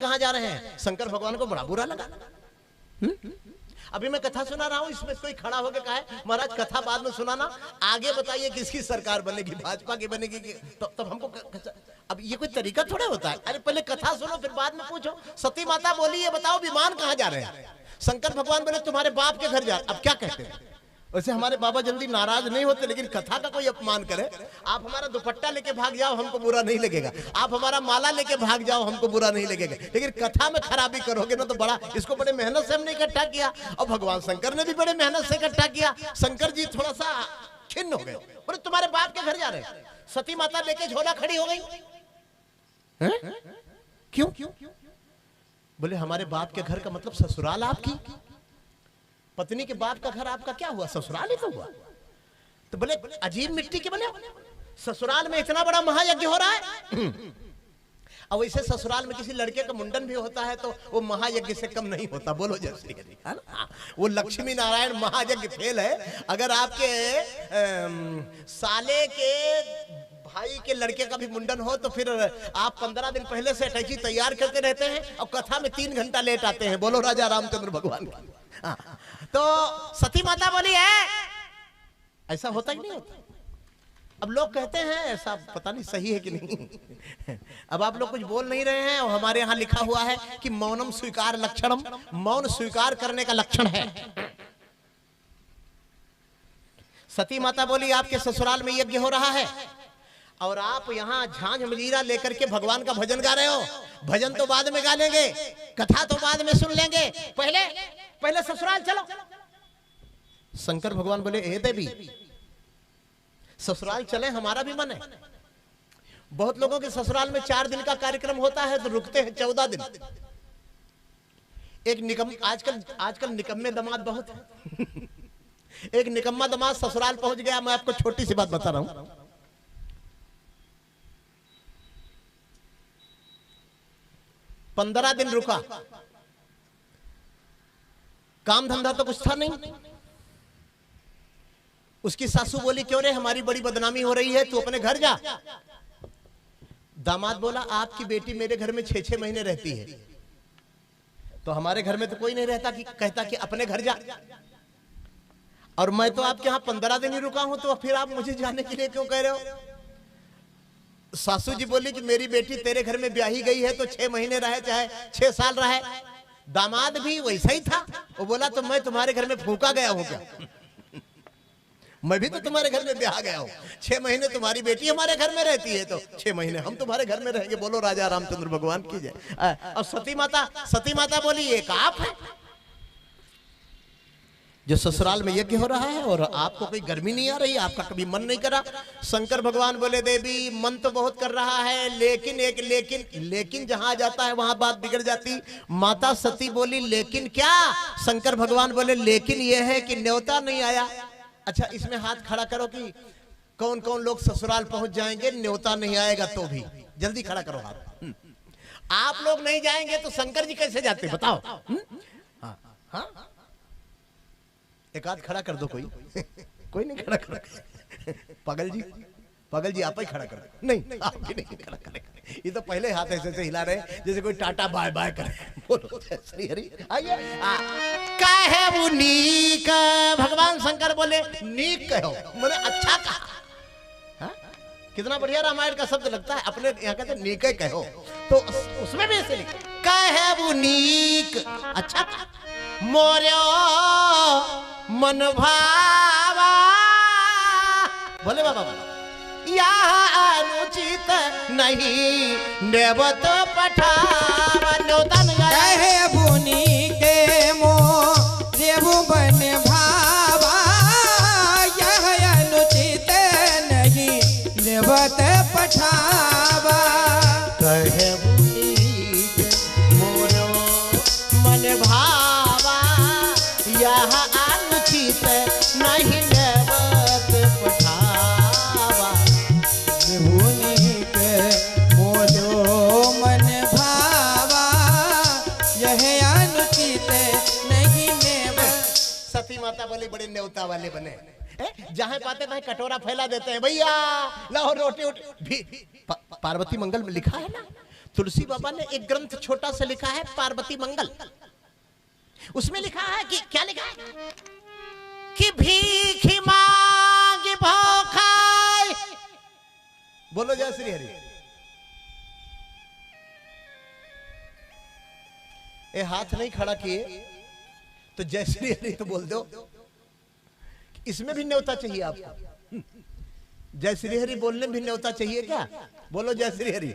कहाँ जा रहे हैं? शंकर भगवान को बड़ा बुरा लगा। अभी मैं कथा सुना रहा हूँ, इसमें कोई खड़ा होकर कहा है महाराज कथा बाद में सुनाना, आगे बताइए किसकी सरकार बनेगी, भाजपा की बनेगी कि तब हमको अब ये कोई तरीका थोड़ा होता है। अरे पहले कथा सुनो फिर बाद में पूछो। सती माता बोली ये बताओ विमान कहाँ जा रहे हैं? शंकर भगवान बोले तुम्हारे बाप के घर जा। अब क्या कहते हैं? वैसे हमारे बाबा जल्दी नाराज नहीं होते, लेकिन कथा का कोई अपमान करे, आप हमारा दुपट्टा लेके भाग जाओ हमको बुरा नहीं लगेगा, आप हमारा माला लेके भाग जाओ हमको बुरा नहीं लगेगा, लेकिन कथा में खराबी करोगे ना तो बड़ा, इसको बड़े मेहनत से हमने इकट्ठा किया और भगवान शंकर ने भी बड़े मेहनत से इकट्ठा किया। शंकर जी थोड़ा सा खिन्न हो गए, बोले तुम्हारे बाप के घर जा रहे हैं। सती माता लेके झोला खड़ी हो गई। क्यों? बोले हमारे बाप के घर का मतलब ससुराल आपकी, पत्नी के बाप का घर आपका क्या हुआ? ससुराल ही तो हुआ। तो बोले अजीब मिट्टी के बने, ससुराल में इतना बड़ा महायज्ञ हो रहा है। अब वैसे ससुराल में किसी लड़के का मुंडन भी होता है तो वो महायज्ञ से कम नहीं होता। बोलो जय श्री हरि, है ना? वो लक्ष्मी नारायण महायज्ञ फेल है। अगर आपके साले के भाई के लड़के का भी मुंडन हो तो फिर आप 15 दिन पहले से अटैची तैयार करते रहते हैं और कथा में 3 घंटा लेट आते हैं। बोलो राजा रामचंद्र भगवान की। तो सती माता बोली है ऐसा होता ही नहीं होता। अब लोग कहते हैं ऐसा, पता नहीं सही है कि नहीं। अब आप लोग कुछ बोल नहीं रहे हैं और हमारे यहाँ लिखा हुआ है कि मौनम स्वीकार लक्षणम, मौन स्वीकार करने का लक्षण है। सती माता बोली आपके ससुराल में यज्ञ हो रहा है और आप यहाँ झांझ मजीरा लेकर के भगवान का भजन गा रहे हो। भजन तो बाद में गा लेंगे, कथा तो बाद में सुन लेंगे, पहले ससुराल चलो। शंकर भगवान बोले ए देवी ससुराल चले, हमारा भी मन है। बहुत लोगों के ससुराल में 4 दिन का कार्यक्रम होता है तो रुकते हैं 14 दिन। एक निकम आजकल निकम्मे दामाद बहुत है। एक निकम्मा दामाद ससुराल पहुंच गया। मैं आपको छोटी सी बात बता रहा हूं। 15 दिन रुका, काम धंधा तो कुछ था नहीं। उसकी सासू बोली क्यों रे हमारी बड़ी बदनामी हो रही है, तू अपने घर जा। दामाद बोला आपकी बेटी मेरे घर में 6-6 महीने रहती है, तो हमारे घर में तो कोई नहीं रहता कि कहता कि अपने घर जा। और मैं तो आपके यहाँ 15 दिन ही रुका हूं, तो फिर आप मुझे जाने के लिए क्यों कह रहे हो? सासू जी बोली कि मेरी बेटी तेरे घर में ब्याही गई है तो 6 महीने रहे चाहे 6 साल रहे। दामाद भी वैसा ही था, वो बोला तो मैं तुम्हारे घर में फूका गया हूं क्या? मैं भी तो तुम्हारे घर में ब्याह गया हूं। 6 महीने तुम्हारी बेटी हमारे घर में रहती है तो 6 महीने हम तुम्हारे घर में रहेंगे। बोलो राजा रामचंद्र भगवान की जय। और सती माता बोली एक आप है जो ससुराल में यज्ञ हो रहा है और आपको कोई गर्मी नहीं आ रही, आपका कभी मन नहीं करा। शंकर भगवान बोले देवी मन तो बहुत कर रहा है, लेकिन जहां जाता है वहां बात बिगड़ जाती। माता सती बोली लेकिन क्या? शंकर भगवान बोले लेकिन यह है कि न्योता नहीं आया। अच्छा इसमें हाथ खड़ा करो कि कौन कौन लोग ससुराल पहुंच जाएंगे न्योता नहीं आएगा तो भी। जल्दी खड़ा करो हाथ। आप लोग नहीं जाएंगे तो शंकर जी कैसे जाते बताओ? हाँ एक हाथ खड़ा कर दो। कोई नहीं खड़ा कर। पागल जी आप ही खड़ा कर। नहीं आप भी नहीं खड़ा करें। ये तो पहले हाथ ऐसे से हिला रहे जैसे कोई टाटा बाय बाय करे। बोलो श्री हरि। आइए काहे वो नीक? भगवान शंकर बोले नीक कहो, मैंने अच्छा कहा। कितना बढ़िया रामायण का शब्द लगता है। अपने यहाँ कहते नीक कहो, तो उसमें भी ऐसे लिखा काहे वो नीक अच्छा कहा। मोर्यो मन भावा, बोले बाबा यहाँ अनुचित नहीं नेवत पठावा। न्योतन कहे बुनी के मो देवु बन भावा, यह अनुचित नहीं नेवत पठावा। कहे मोरो मन भावा, यह अनुचित नहीं नेवत पठावा। बुनी के मोरो मन भावा, यह अनुचित नहीं नेवत। सती माता बोली बड़े न्योता वाले बने। जहां पाते तहां कटोरा फैला देते हैं। भैया लाओ रोटी भी। पार्वती मंगल में लिखा है ना, तुलसी बाबा ने एक ग्रंथ छोटा सा लिखा है, पार्वती मंगल। उसमें लिखा है कि क्या लिखा है कि भीख मांग भौ खाए। बोलो जय श्री हरि। ए हाथ नहीं खड़ा किए तो जय श्री हरि तो बोल दो। इसमें भी न्योता चाहिए आपको। जय श्री हरि बोलने में भी न्योता चाहिए क्या? बोलो जय श्री हरि।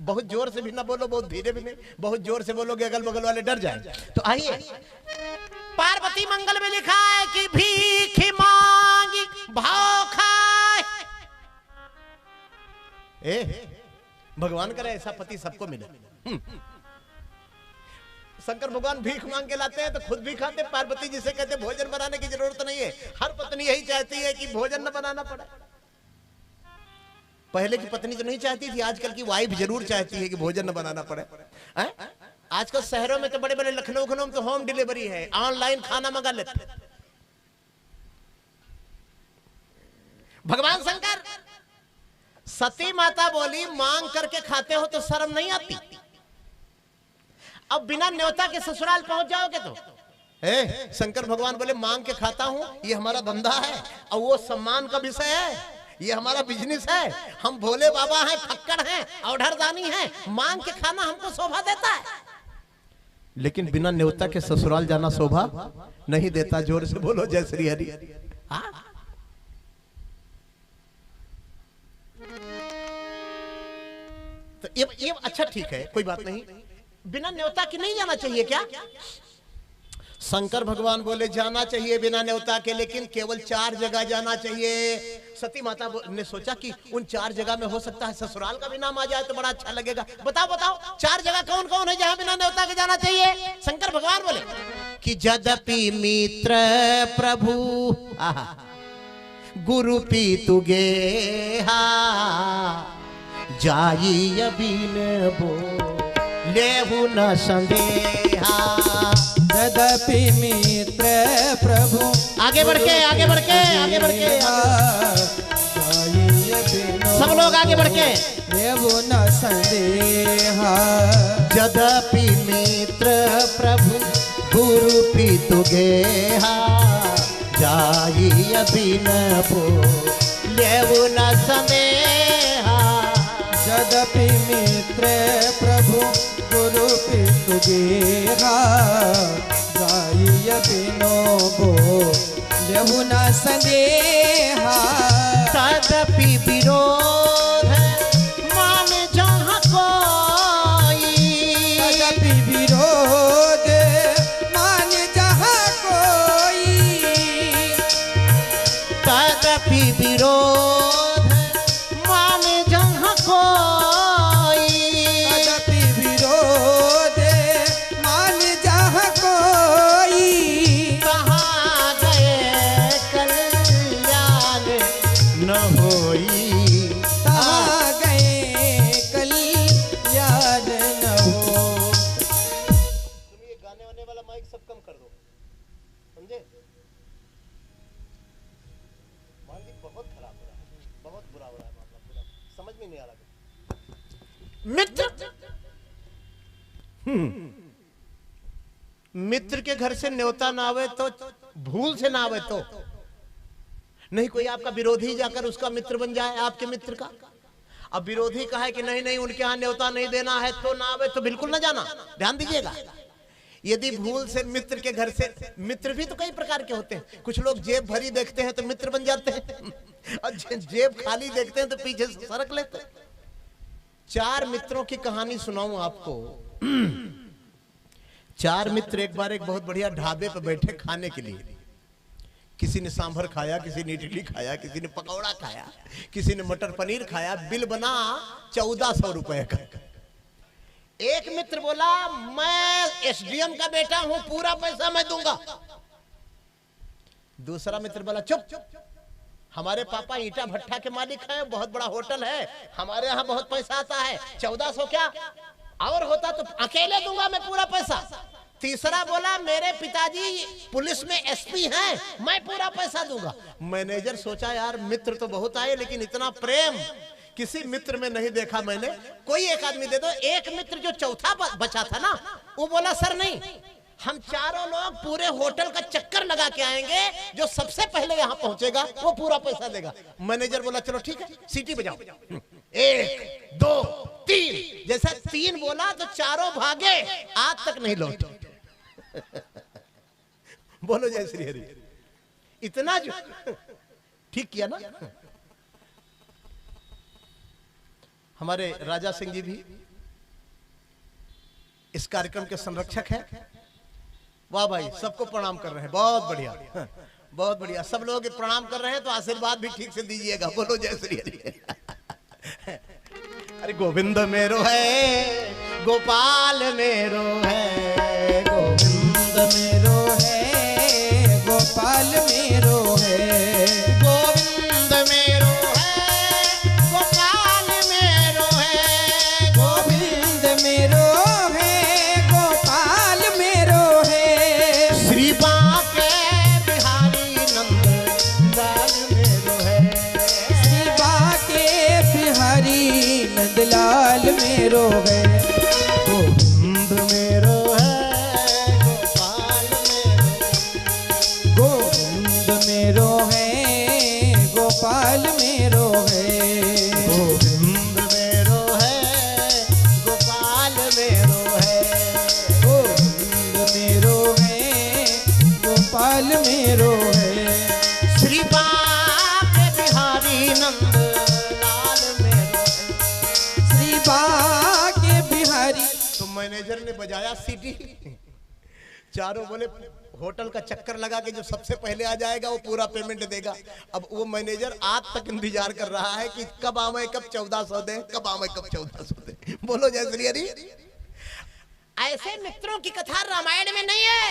बहुत जोर से भी ना बोलो, बहुत धीरे भी नहीं, बहुत जोर से बोलोगे अगल बगल वाले डर जाएंगे। तो आइए, पार्वती मंगल में लिखा है कि भीख मांगी भाव खाए। भगवान करे ऐसा पति सबको मिले। शंकर भगवान भीख मांग के लाते हैं तो खुद भी खाते। पार्वती जिसे कहते भोजन बनाने की जरूरत नहीं है। हर पत्नी यही चाहती है कि भोजन न बनाना पड़े। पहले की पत्नी तो नहीं चाहती थी, आजकल की वाइफ जरूर चाहती है कि भोजन न बनाना पड़े। आजकल शहरों में तो बड़े बड़े लखनऊ में तो होम डिलीवरी है, ऑनलाइन खाना मंगा लेते। भगवान शंकर, सती माता बोली मांग करके खाते हो तो शर्म नहीं आती? अब बिना न्योता के ससुराल पहुंच जाओगे तो शंकर भगवान बोले मांग के खाता हूं, ये हमारा धंधा है और वो सम्मान का विषय है, ये हमारा बिजनेस है। हम भोले बाबा हैं, फक्कड़ हैं, औढ़रदानी हैं, मांग के खाना हमको शोभा देता है। लेकिन बिना न्योता के ससुराल जाना शोभा नहीं देता। जोर से बोलो जय श्री हरि। तो ये अच्छा ठीक है, कोई बात नहीं। बिना न्योता के नहीं जाना चाहिए क्या? शंकर भगवान बोले जाना चाहिए बिना न्योता के, लेकिन केवल 4 जगह जाना चाहिए। सती माता ने सोचा कि उन 4 जगह में हो सकता है ससुराल का भी नाम आ जाए तो बड़ा अच्छा लगेगा। बताओ बताओ 4 जगह कौन कौन है जहां बिना न्योता के जाना चाहिए? शंकर भगवान बोले कि यद्यपि मित्र प्रभु गुरु पीतु गेहा जाई अबिन बो लेहु न संदेहा। यद्यपि मित्र प्रभु, आगे बढ़ के आगे बढ़ के आगे बढ़ के सब लोग आगे बढ़ के लेहु न संदेहा। यद्यपि मित्र प्रभु गुरु पीतु गेहा जाई अबिन बो लेहु न संदेहा। यद्यपि मित्र प्रभु गुरु पीतु गेहा जाई बिनो बो लेहु न संदेहा। तदपि विरोध मान जहाँ कोई, तदपि विरोध मान जहाँ कोई, तदपि विरोध मान जहाँ कोई, तदपि विरोध मान जहाँ कोई। कहाँ गए कल्याण न होई, कहाँ गए कल्याण न हो। तुम ये गाने वाने वाला माइक सब कम कर दो, समझे? बहुत खराब हो रहा है, बहुत बुरा हो रहा है मामला, पूरा समझ में नहीं आ रहा। मित्र मित्र के घर से न्योता ना आवे तो, भूल से ना आवे तो नहीं, कोई आपका विरोधी जाकर उसका मित्र बन जाए आपके मित्र का। अब विरोधी कहा कि नहीं नहीं उनके यहाँ न्योता नहीं देना है तो ना आवे तो बिल्कुल ना जाना। ध्यान दीजिएगा, यदि भूल से मित्र के घर से, मित्र भी तो कई प्रकार के होते हैं। कुछ लोग जेब भरी देखते हैं तो मित्र बन जाते हैं और जेब खाली देखते हैं तो पीछे से सरक लेते हैं। 4 मित्रों की कहानी सुनाऊं आपको। 4 मित्र एक बार एक बहुत बढ़िया ढाबे पर बैठे खाने के लिए। किसी ने सांभर खाया, किसी ने इडली खाया, किसी ने पकौड़ा खाया, किसी ने मटर पनीर खाया। बिल बना 1400 रुपए का। एक मित्र बोला मैं एसडीएम का बेटा हूं, पूरा पैसा मैं दूंगा। दूसरा मित्र बोला चुप, हमारे पापा ईटा भट्टा के मालिक हैं, बहुत बड़ा होटल है, हमारे यहाँ बहुत पैसा आता है। 1400 क्या और होता तो अकेले दूंगा मैं पूरा पैसा। तीसरा बोला मेरे पिताजी पुलिस में एसपी हैं, मैं पूरा पैसा दूंगा। मैनेजर सोचा यार मित्र तो बहुत आए लेकिन इतना प्रेम किसी मित्र में नहीं देखा मैंने। कोई एक आदमी दे दो। एक मित्र जो चौथा बचा था ना, वो बोला सर नहीं, हम चारों लोग पूरे होटल का चक्कर लगा के आएंगे, जो सबसे पहले यहाँ पहुंचेगा वो पूरा पैसा देगा। मैनेजर बोला चलो ठीक है, सीटी बजाओ। 1 2 3। जैसा 3 बोला तो चारों भागे, आज तक नहीं लौटे। बोलो जय श्री हरि। इतना जो ठीक किया ना। हमारे राजा सिंह जी भी इस कार्यक्रम के संरक्षक हैं। वाह भाई, सबको प्रणाम कर रहे हैं, बहुत बढ़िया, बहुत बढ़िया। सब लोग प्रणाम कर रहे हैं तो आशीर्वाद भी ठीक से दीजिएगा। बोलो जय श्री हरि। अरे गोविंद मेरो है, गोपाल मेरो है, गोविंद मेरो है, गोपाल मेरो है, गोविंद मेरो है, गोपाल मेरो है, गोविंद मेरो है, गोपाल मेरो है, श्री बांके बिहारी नंद लाल मेरो है, श्री बांके बिहारी नंदलाल मेरो है, गोविंद मेरो है, गोपाल मेरो, गोविंद मेरो है, गोपाल मेरो है, गोविंद मेरो है, गोपाल मेरो है, गोविंद मेरो है, गोपाल मेरो है, श्री बांके बिहारी नंद लाल मेरो है। श्री बांके बिहारी। तो मैनेजर ने बजाया सीटी, चारों बोले होटल का चक्कर लगा के जो सबसे पहले आ जाएगा वो पूरा पेमेंट देगा। अब वो मैनेजर आज तक इंतजार कर रहा है कि कब आवे, कब 1400 दे, कब आवे, कब 1400 दे। बोलो जय श्री हरि। ऐसे मित्रों की कथा रामायण में नहीं है,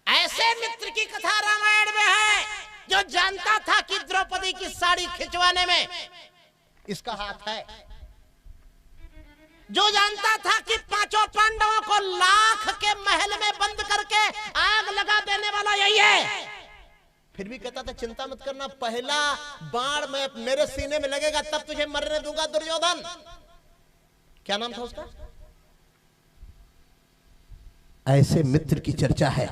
ऐसे मित्र की कथा रामायण में है जो जानता था कि द्रौपदी की साड़ी खिंचवाने में इसका हाथ है, जो जानता था कि 5 पांडवों को लाख के महल में बंद करके आग लगा देने वाला यही है, फिर भी कहता था चिंता मत करना, पहला बाण में मेरे सीने में लगेगा तब तुझे मरने दूंगा दुर्योधन। क्या नाम था उसका? ऐसे मित्र की चर्चा है।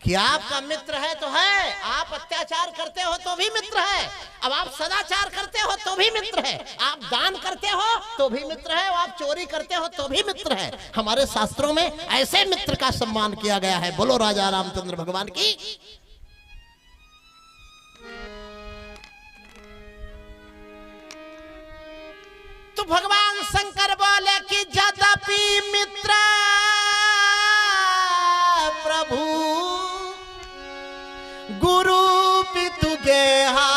कि आपका मित्र है तो है, आप अत्याचार करते हो तो भी मित्र है, अब आप सदाचार करते हो तो भी मित्र है, आप दान करते हो तो भी मित्र है, आप चोरी करते हो तो भी मित्र है। हमारे शास्त्रों में ऐसे मित्र का सम्मान किया गया है। बोलो राजा रामचंद्र भगवान की। तो भगवान शंकर बोले कि यद्यपि मित्र प्रभु गुरु पितु गेहा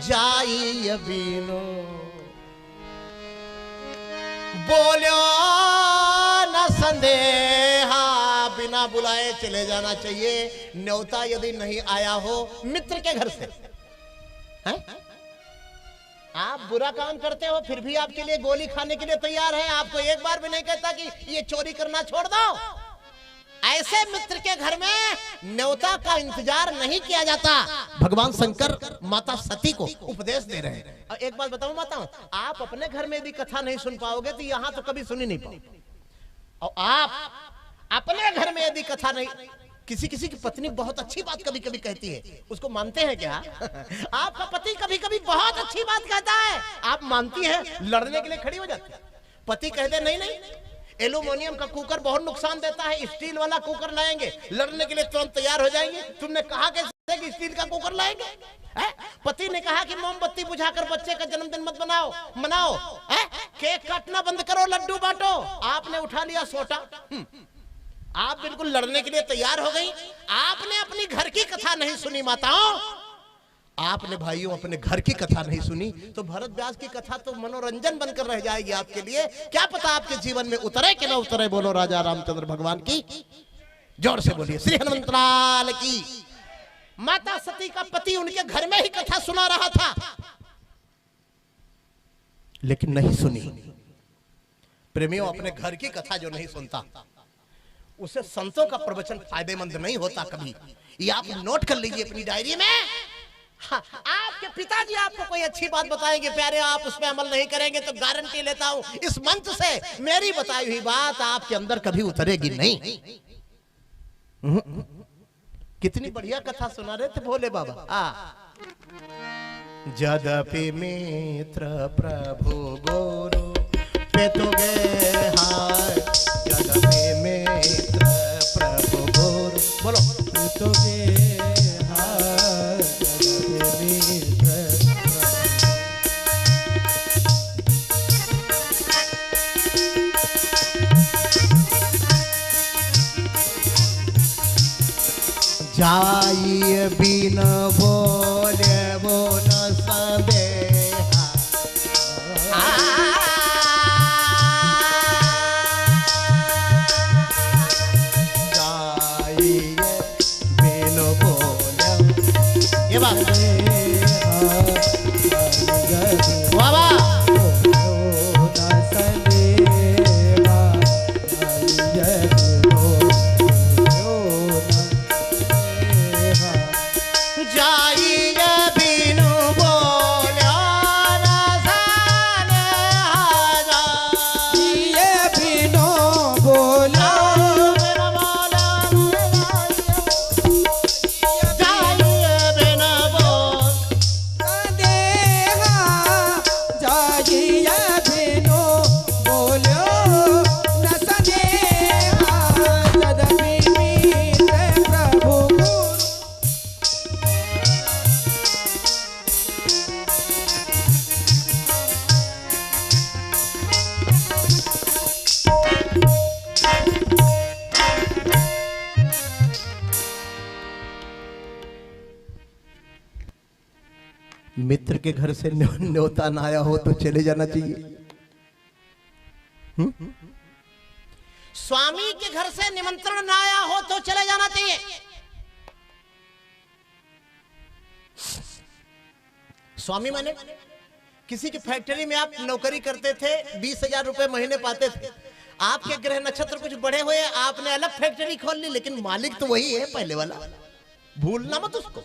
जाई बीनो, बोलो न संदेहा, बिना बुलाए चले जाना चाहिए। न्योता यदि नहीं आया हो मित्र के घर से, हैं? आप बुरा काम करते हो फिर भी आपके लिए गोली खाने के लिए तैयार है, आपको एक बार भी नहीं कहता कि ये चोरी करना छोड़ दो। ऐसे मित्र के घर में न्योता का इंतजार नहीं किया जाता। भगवान शंकर माता सती को उपदेश दे रहे हैं। और एक बात बताऊं माता, आप अपने घर में यदि कथा नहीं सुन पाओगे तो यहाँ तो कभी सुनी नहीं पाओगे। और आप अपने घर में यदि कथा नहीं, किसी किसी की पत्नी बहुत अच्छी बात कभी कभी कहती है, उसको मानते हैं क्या? आपका पति कभी कभी बहुत अच्छी बात कहता है, आप मानती हैं, लड़ने के लिए खड़ी हो जाती है। पति कहते नहीं नहीं, एल्यूमिनियम का कुकर बहुत नुकसान देता है, स्टील वाला कुकर लाएंगे, लड़ने के लिए तुरंत तैयार हो जाएंगे। तुमने कहा कैसे कि स्टील का कुकर लाएंगे? पति ने कहा कि मोमबत्ती बुझाकर बच्चे का जन्मदिन मत मनाओ, केक काटना बंद करो, लड्डू बांटो, आपने उठा लिया सोटा। आप बिल्कुल लड़ने के लिए तैयार हो गई। आपने अपनी घर की कथा नहीं सुनी माताओं, आपने भाइयों अपने घर की कथा नहीं सुनी, तो भरत व्यास की कथा तो मनोरंजन बनकर रह जाएगी आपके लिए। क्या पता आपके जीवन में उतरे कि ना उतरे। बोलो राजा रामचंद्र भगवान की, जोर से बोलिए श्री हनुमंत लाल की। माता सती का पति उनके घर में ही कथा सुना रहा था, लेकिन नहीं सुनी। प्रेमियों, अपने घर की कथा जो नहीं सुनता उसे संतों का प्रवचन फायदेमंद नहीं होता कभी। ये आप नोट कर लीजिए अपनी डायरी में। हाँ, आपके पिताजी आपको कोई अच्छी बात बताएंगे प्यारे, आप उस पर अमल नहीं करेंगे तो गारंटी लेता हूं इस मंत्र से मेरी बताई हुई बात आपके अंदर कभी उतरेगी नहीं। कितनी बढ़िया कथा सुना रहे थे भोले बाबा। जदपि मित्र प्रभु गुरु पे तो गए हाय, जदपि मित्र प्रभु गुरु, बोलो पे तो गए हाय, जदपि मित्र जाइए बिन बोले वो न संदेहा, जाइए बिन बोले, ये बात वाह वाह, मित्र के घर से न्योता ना आया हो तो चले जाना चाहिए। स्वामी के घर से निमंत्रण ना आया हो तो चले जाना चाहिए। स्वामी माने किसी की फैक्ट्री में आप नौकरी करते थे, 20,000 रुपए महीने पाते थे, आपके ग्रह नक्षत्र कुछ बढ़े हुए, आपने अलग फैक्ट्री खोल ली, लेकिन मालिक तो वही है पहले वाला, भूलना मत उसको।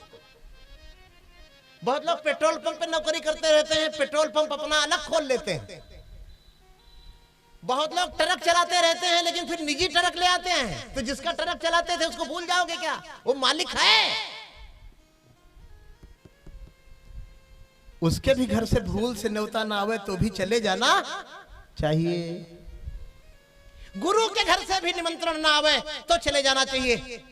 बहुत लोग पेट्रोल पंप पे नौकरी करते रहते हैं, पेट्रोल पंप अपना अलग खोल लेते हैं। बहुत लोग ट्रक चलाते रहते हैं लेकिन फिर निजी ट्रक ले आते हैं, तो जिसका ट्रक चलाते थे उसको भूल जाओगे क्या? वो मालिक है। उसके भी घर से भूल से न्योता ना आवे तो भी चले जाना चाहिए। गुरु के घर से भी निमंत्रण ना आवे तो चले जाना चाहिए।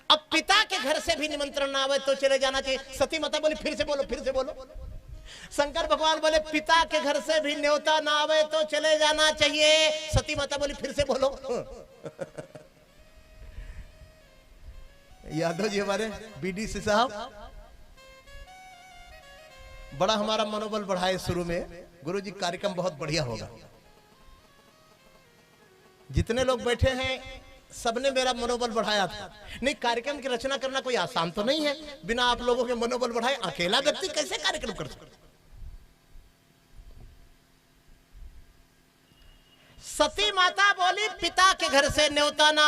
अब पिता के घर से भी निमंत्रण ना आवे तो चले जाना चाहिए। सती माता बोली फिर से बोलो, फिर से बोलो। शंकर भगवान बोले पिता के घर से भी न्योता ना आवे तो चले जाना चाहिए। सती माता बोली फिर से बोलो। यादव जी हमारे बीडीसी साहब बड़ा हमारा मनोबल बढ़ाए शुरू में। गुरुजी कार्यक्रम बहुत बढ़िया होगा। जितने लोग बैठे हैं सबने मेरा मनोबल बढ़ाया था। नहीं, कार्यक्रम की रचना करना कोई आसान तो नहीं है, बिना आप लोगों के मनोबल बढ़ाए अकेला व्यक्ति कैसे कार्यक्रम कर सकता। सती माता बोली पिता के घर से न्योता ना